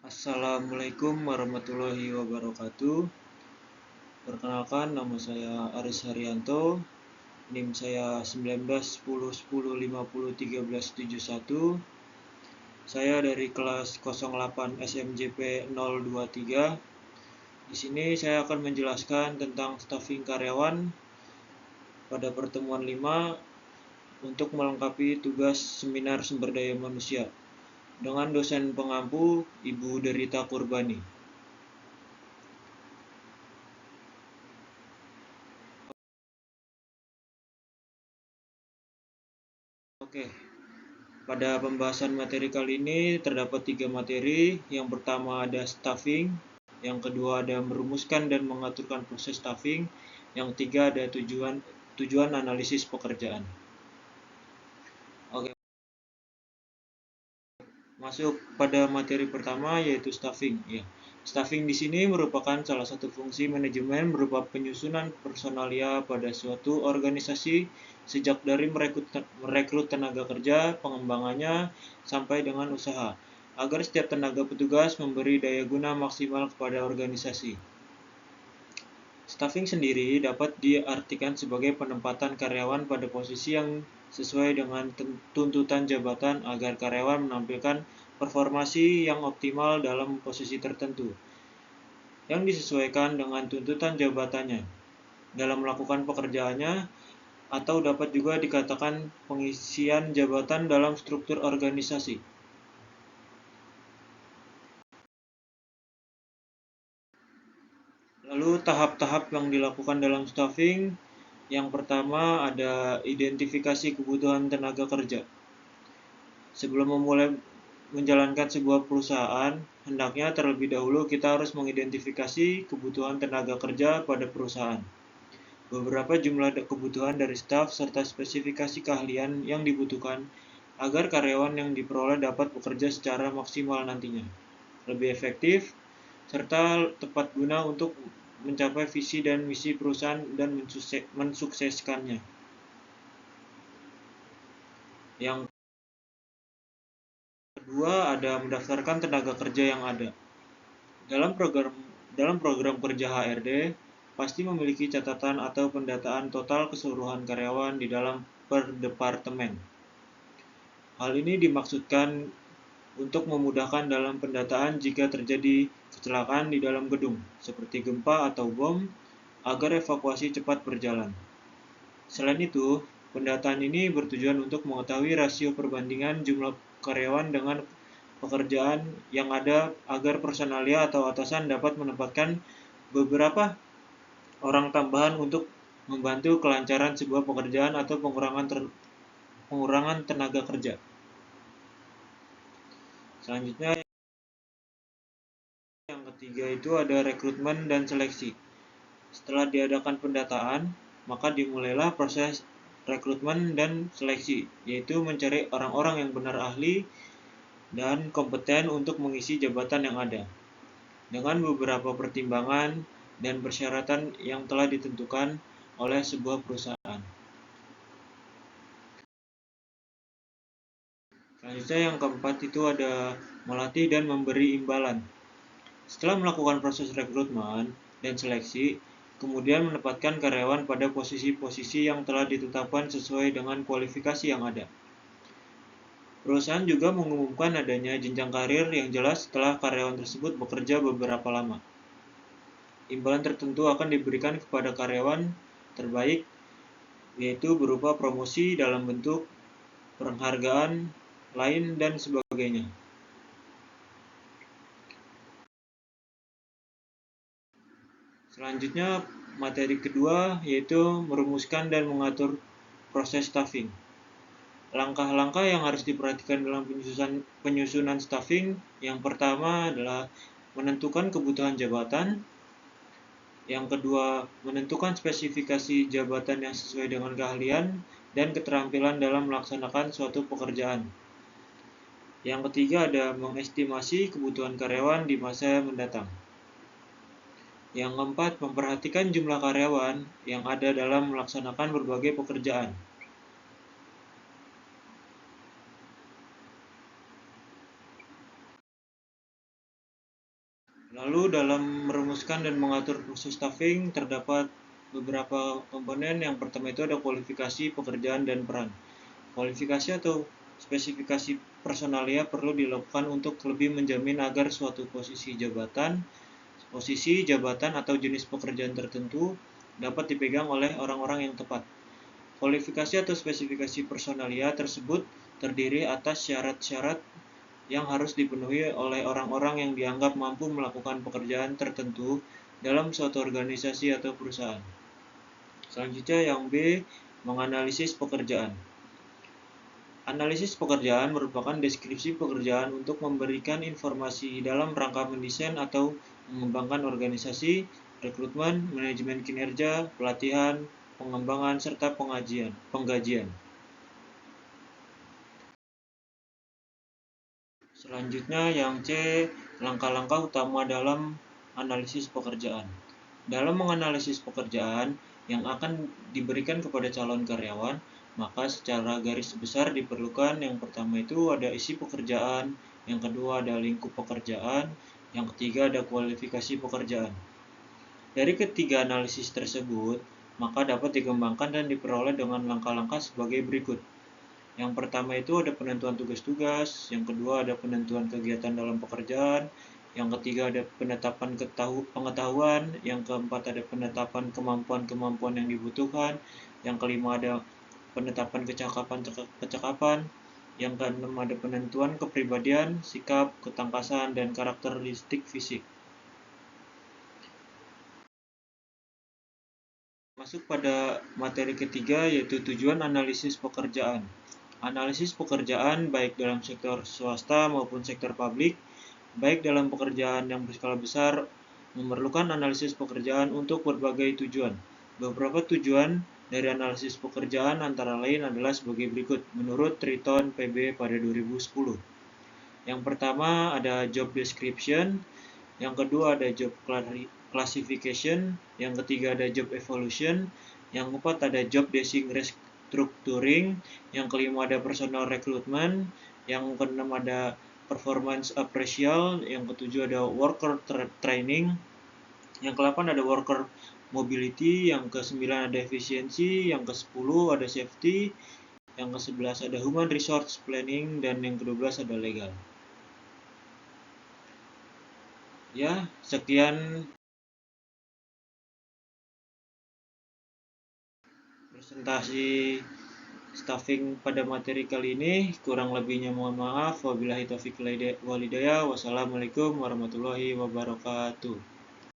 Assalamualaikum warahmatullahi wabarakatuh. Perkenalkan, nama saya Aris Haryanto. NIM saya 191010501371. Saya dari kelas 08 SMJP 023. Di sini saya akan menjelaskan tentang staffing karyawan pada pertemuan 5 untuk melengkapi tugas seminar sumber daya manusia dengan dosen pengampu Ibu Derita Kurbani. Oke, pada pembahasan materi kali ini terdapat 3 materi. Yang pertama ada staffing, yang kedua ada merumuskan dan mengaturkan proses staffing, yang ketiga ada tujuan analisis pekerjaan. Oke, masuk pada materi pertama yaitu staffing. Ya, staffing di sini merupakan salah satu fungsi manajemen berupa penyusunan personalia pada suatu organisasi sejak dari merekrut tenaga kerja, pengembangannya, sampai dengan usaha, agar setiap tenaga petugas memberi daya guna maksimal kepada organisasi. Staffing sendiri dapat diartikan sebagai penempatan karyawan pada posisi yang sesuai dengan tuntutan jabatan agar karyawan menampilkan performasi yang optimal dalam posisi tertentu, yang disesuaikan dengan tuntutan jabatannya dalam melakukan pekerjaannya, atau dapat juga dikatakan pengisian jabatan dalam struktur organisasi. Lalu tahap-tahap yang dilakukan dalam staffing, yang pertama ada identifikasi kebutuhan tenaga kerja. Sebelum memulai menjalankan sebuah perusahaan, hendaknya terlebih dahulu kita harus mengidentifikasi kebutuhan tenaga kerja pada perusahaan. Beberapa jumlah kebutuhan dari staf serta spesifikasi keahlian yang dibutuhkan agar karyawan yang diperoleh dapat bekerja secara maksimal nantinya, lebih efektif, serta tepat guna untuk mencapai visi dan misi perusahaan dan mensukseskannya. Yang kedua ada mendaftarkan tenaga kerja yang ada. Dalam program kerja HRD pasti memiliki catatan atau pendataan total keseluruhan karyawan di dalam per departemen. Hal ini dimaksudkan untuk memudahkan dalam pendataan jika terjadi kecelakaan di dalam gedung, seperti gempa atau bom, agar evakuasi cepat berjalan. Selain itu, pendataan ini bertujuan untuk mengetahui rasio perbandingan jumlah karyawan dengan pekerjaan yang ada agar personalia atau atasan dapat menempatkan beberapa orang tambahan untuk membantu kelancaran sebuah pekerjaan atau pengurangan tenaga kerja. Selanjutnya yang ketiga itu ada rekrutmen dan seleksi. Setelah diadakan pendataan, maka dimulailah proses rekrutmen dan seleksi, yaitu mencari orang-orang yang benar ahli dan kompeten untuk mengisi jabatan yang ada, dengan beberapa pertimbangan dan persyaratan yang telah ditentukan oleh sebuah perusahaan. Selanjutnya yang keempat itu ada melatih dan memberi imbalan. Setelah melakukan proses rekrutmen dan seleksi, kemudian menempatkan karyawan pada posisi-posisi yang telah ditetapkan sesuai dengan kualifikasi yang ada. Perusahaan juga mengumumkan adanya jenjang karir yang jelas setelah karyawan tersebut bekerja beberapa lama. Imbalan tertentu akan diberikan kepada karyawan terbaik, yaitu berupa promosi dalam bentuk penghargaan lain dan sebagainya. Selanjutnya, materi kedua yaitu merumuskan dan mengatur proses staffing. Langkah-langkah yang harus diperhatikan dalam penyusunan staffing, yang pertama adalah menentukan kebutuhan jabatan. Yang kedua, menentukan spesifikasi jabatan yang sesuai dengan keahlian dan keterampilan dalam melaksanakan suatu pekerjaan. Yang ketiga ada mengestimasi kebutuhan karyawan di masa mendatang. Yang keempat, memperhatikan jumlah karyawan yang ada dalam melaksanakan berbagai pekerjaan. Lalu dalam merumuskan dan mengatur proses staffing terdapat beberapa komponen. Yang pertama itu ada kualifikasi, pekerjaan, dan peran. Kualifikasi atau spesifikasi personalia perlu dilakukan untuk lebih menjamin agar suatu posisi jabatan atau jenis pekerjaan tertentu dapat dipegang oleh orang-orang yang tepat. Kualifikasi atau spesifikasi personalia tersebut terdiri atas syarat-syarat yang harus dipenuhi oleh orang-orang yang dianggap mampu melakukan pekerjaan tertentu dalam suatu organisasi atau perusahaan. Selanjutnya yang B, menganalisis pekerjaan. Analisis pekerjaan merupakan deskripsi pekerjaan untuk memberikan informasi dalam rangka mendesain atau mengembangkan organisasi, rekrutmen, manajemen kinerja, pelatihan, pengembangan, serta penggajian. Selanjutnya yang C, langkah-langkah utama dalam analisis pekerjaan. Dalam menganalisis pekerjaan yang akan diberikan kepada calon karyawan, maka secara garis besar diperlukan yang pertama itu ada isi pekerjaan, yang kedua ada lingkup pekerjaan, yang ketiga ada kualifikasi pekerjaan. Dari ketiga analisis tersebut, maka dapat dikembangkan dan diperoleh dengan langkah-langkah sebagai berikut. Yang pertama itu ada penentuan tugas-tugas, yang kedua ada penentuan kegiatan dalam pekerjaan, yang ketiga ada penetapan pengetahuan, yang keempat ada penetapan kemampuan-kemampuan yang dibutuhkan, yang kelima ada penetapan kecakapan, yang keenam ada penentuan kepribadian, sikap, ketangkasan, dan karakteristik fisik. Masuk pada materi ketiga yaitu tujuan analisis pekerjaan. Analisis pekerjaan baik dalam sektor swasta maupun sektor publik, baik dalam pekerjaan yang berskala besar, memerlukan analisis pekerjaan untuk berbagai tujuan. Beberapa tujuan dari analisis pekerjaan antara lain adalah sebagai berikut menurut Triton PB pada 2010. Yang pertama ada job description, yang kedua ada job classification, yang ketiga ada job evolution, yang keempat ada job design restructuring, yang kelima ada personal recruitment, yang keenam ada performance appraisal, yang ketujuh ada worker training, yang ke-8 ada worker mobility, yang ke-9 ada efisiensi, yang ke-10 ada safety, yang ke-11 ada human resource planning, dan yang ke-12 ada legal. Ya, sekian presentasi staffing pada materi kali ini. Kurang lebihnya mohon maaf. Wabillahi taufiq walhidayah. Wassalamualaikum warahmatullahi wabarakatuh.